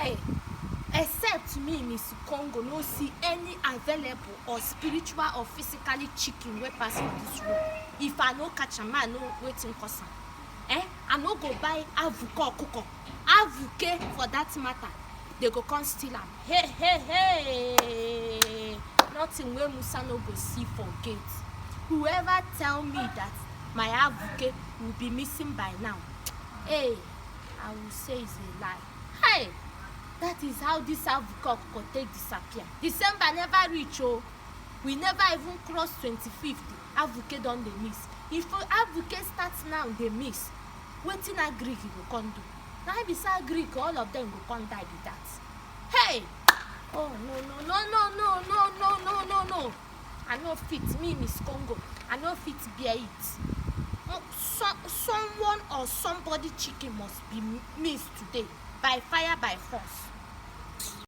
Hey, except me, Miss Congo, no see any available or spiritual or physically chicken wey pass for this road. If I no catch am, I no wetin cause am. I no go buy avuko okuko, avuke for that matter. They go come steal am. Hey. Nothing wey Musa no go see for gate. Whoever tell me that my avuke will be missing by now, hey, I will say it's a lie. Hey, that is how this avuke go take disappear. December never reach oh. We never even cross 25th. Avuke don dey miss. If avuke starts now dey miss, wetin agric go come do? Na be say agric all of them go come die be that. Hey! Oh no. I no fit, me Miss Congo. I no fit bear it. Someone or somebody chicken must be missed today by fire by force.